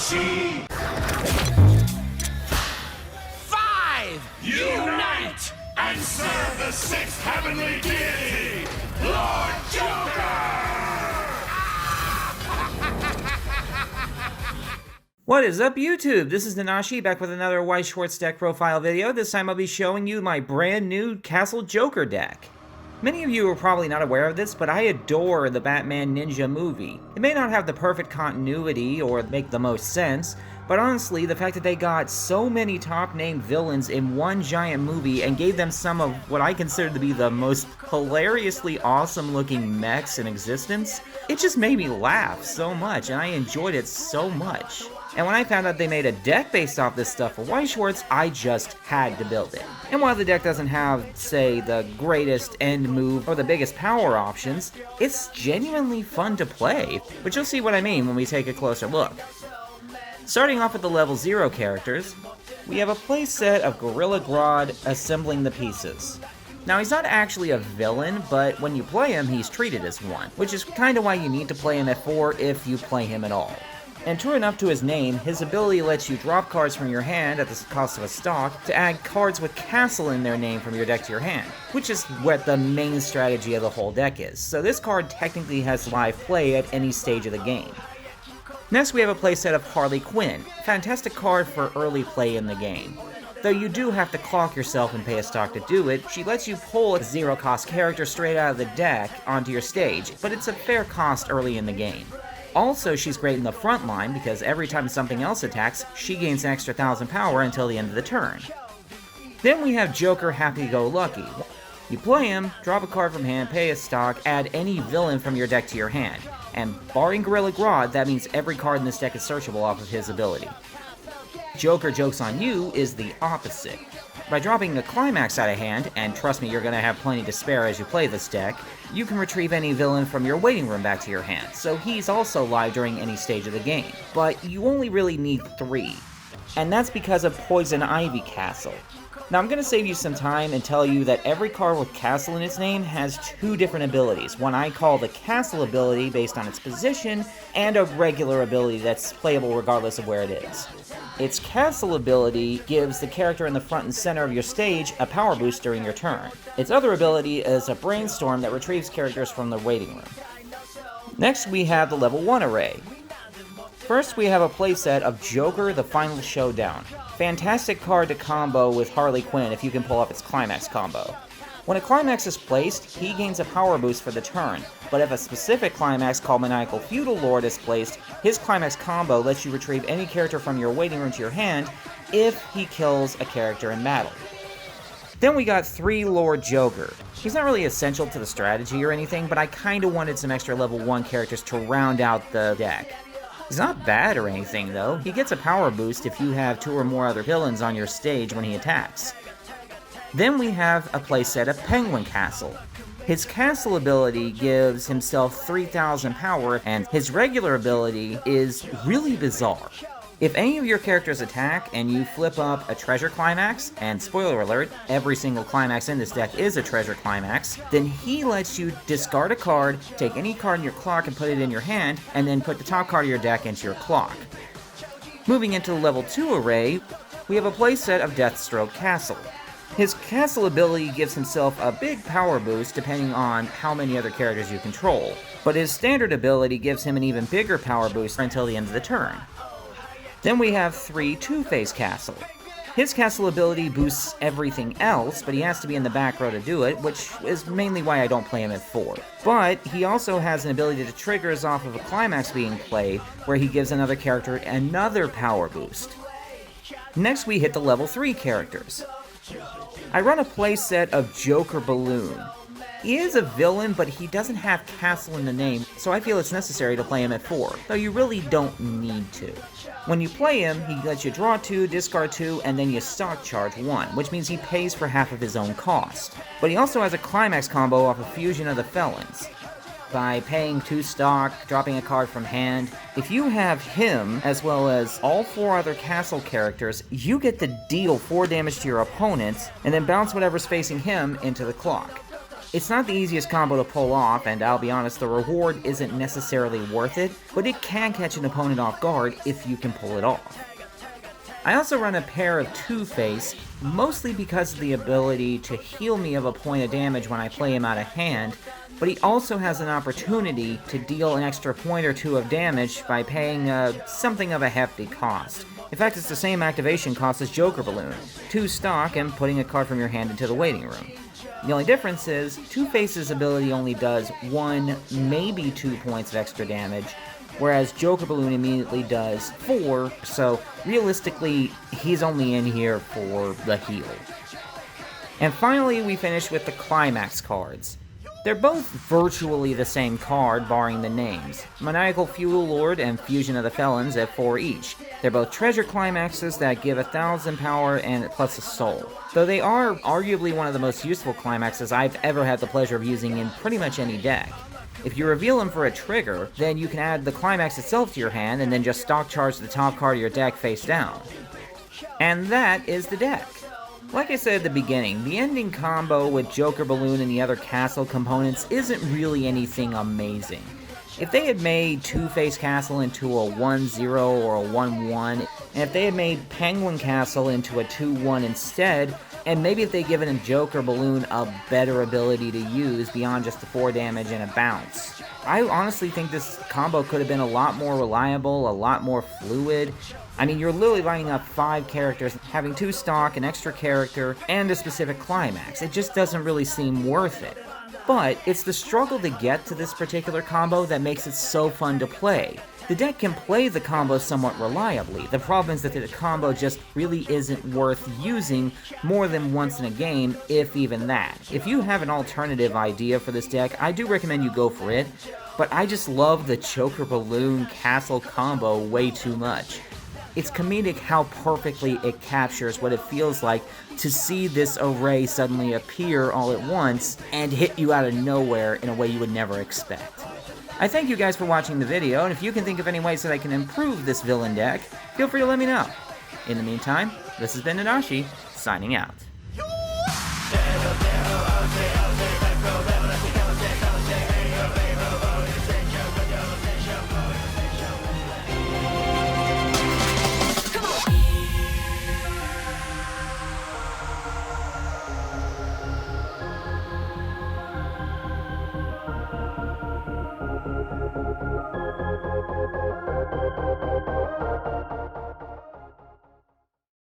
Tanashi! 5! Unite and serve the sixth heavenly deity, Lord Joker! What is up, YouTube? This is Tanashi back with another Weiss Schwarz deck profile video. This time I'll be showing you my brand new Castle Joker deck. Many of you are probably not aware of this, but I adore the Batman Ninja movie. It may not have the perfect continuity or make the most sense, but honestly, the fact that they got so many top-named villains in one giant movie and gave them some of what I consider to be the most hilariously awesome-looking mechs in existence, it just made me laugh so much, and I enjoyed it so much. And when I found out they made a deck based off this stuff for Weiss Schwarz, I just had to build it. And while the deck doesn't have, say, the greatest end move or the biggest power options, it's genuinely fun to play, but you'll see what I mean when we take a closer look. Starting off with the level 0 characters, we have a playset of Gorilla Grodd assembling the pieces. Now, he's not actually a villain, but when you play him, he's treated as one, which is kinda why you need to play him at 4 if you play him at all. And true enough to his name, his ability lets you drop cards from your hand at the cost of a stock to add cards with castle in their name from your deck to your hand, which is what the main strategy of the whole deck is. So this card technically has live play at any stage of the game. Next we have a playset of Harley Quinn, fantastic card for early play in the game. Though you do have to clock yourself and pay a stock to do it, she lets you pull a zero-cost character straight out of the deck onto your stage, but it's a fair cost early in the game. Also, she's great in the front line because every time something else attacks, she gains an extra 1,000 power until the end of the turn. Then we have Joker Happy-Go-Lucky. You play him, drop a card from hand, pay a stock, add any villain from your deck to your hand. And barring Gorilla Grodd, that means every card in this deck is searchable off of his ability. Joker Joke's on You is the opposite. By dropping the Climax out of hand, and trust me, you're going to have plenty to spare as you play this deck, you can retrieve any villain from your waiting room back to your hand, so he's also live during any stage of the game. But you only really need 3, and that's because of Poison Ivy Castle. Now I'm going to save you some time and tell you that every card with Castle in its name has 2 different abilities. One I call the Castle ability based on its position, and a regular ability that's playable regardless of where it is. Its Castle ability gives the character in the front and center of your stage a power boost during your turn. Its other ability is a Brainstorm that retrieves characters from the waiting room. Next we have the level 1 array. First we have a playset of Joker the Final Showdown. Fantastic card to combo with Harley Quinn if you can pull up its Climax combo. When a Climax is placed, he gains a power boost for the turn, but if a specific Climax called Maniacal Feudal Lord is placed, his Climax combo lets you retrieve any character from your waiting room to your hand if he kills a character in battle. Then we got 3 Lord Joker. He's not really essential to the strategy or anything, but I kinda wanted some extra level 1 characters to round out the deck. He's not bad or anything though, he gets a power boost if you have 2 or more other villains on your stage when he attacks. Then we have a playset of Penguin Castle. His Castle ability gives himself 3,000 power, and his regular ability is really bizarre. If any of your characters attack and you flip up a Treasure Climax, and spoiler alert, every single Climax in this deck is a Treasure Climax, then he lets you discard a card, take any card in your clock and put it in your hand, and then put the top card of your deck into your clock. Moving into the level 2 array, we have a playset of Deathstroke Castle. His Castle ability gives himself a big power boost depending on how many other characters you control, but his standard ability gives him an even bigger power boost until the end of the turn. Then we have 3 Two-Face Castle. His Castle ability boosts everything else, but he has to be in the back row to do it, which is mainly why I don't play him at 4. But he also has an ability that triggers off of a Climax being played, where he gives another character another power boost. Next we hit the level 3 characters. I run a playset of Joker Balloon. He is a villain, but he doesn't have Castle in the name, so I feel it's necessary to play him at 4, though you really don't need to. When you play him, he lets you draw 2, discard 2, and then you stock charge 1, which means he pays for half of his own cost. But he also has a Climax combo off a Fusion of the Felons. By paying 2 stock, dropping a card from hand, if you have him, as well as all 4 other Castle characters, you get to deal 4 damage to your opponents, and then bounce whatever's facing him into the clock. It's not the easiest combo to pull off, and I'll be honest, the reward isn't necessarily worth it, but it can catch an opponent off guard if you can pull it off. I also run a pair of Two-Face, mostly because of the ability to heal me of a point of damage when I play him out of hand, but he also has an opportunity to deal an extra point or two of damage by paying something of a hefty cost. In fact, it's the same activation cost as Joker Balloon, 2 stock and putting a card from your hand into the waiting room. The only difference is, Two-Face's ability only does 1, maybe 2 points of extra damage, whereas Joker Balloon immediately does 4, so realistically, he's only in here for the heal. And finally, we finish with the Climax Cards. They're both virtually the same card, barring the names. Maniacal Fuel Lord and Fusion of the Felons at 4 each. They're both treasure climaxes that give 1,000 power and plus a soul. Though they are arguably one of the most useful climaxes I've ever had the pleasure of using in pretty much any deck. If you reveal them for a trigger, then you can add the climax itself to your hand and then just stock charge the top card of your deck face down. And that is the deck. Like I said at the beginning, the ending combo with Joker Balloon and the other castle components isn't really anything amazing. If they had made Two-Face Castle into a 1-0 or a 1-1, and if they had made Penguin Castle into a 2-1 instead, and maybe if they'd given a Joker Balloon a better ability to use beyond just the 4 damage and a bounce, I honestly think this combo could have been a lot more reliable, a lot more fluid. I mean, you're literally lining up 5 characters, having 2 stock, an extra character, and a specific climax. It just doesn't really seem worth it. But it's the struggle to get to this particular combo that makes it so fun to play. The deck can play the combo somewhat reliably. The problem is that the combo just really isn't worth using more than once in a game, if even that. If you have an alternative idea for this deck, I do recommend you go for it, but I just love the Joker Balloon Castle combo way too much. It's comedic how perfectly it captures what it feels like to see this array suddenly appear all at once and hit you out of nowhere in a way you would never expect. I thank you guys for watching the video, and if you can think of any ways that I can improve this villain deck, feel free to let me know. In the meantime, this has been Nanashi, signing out.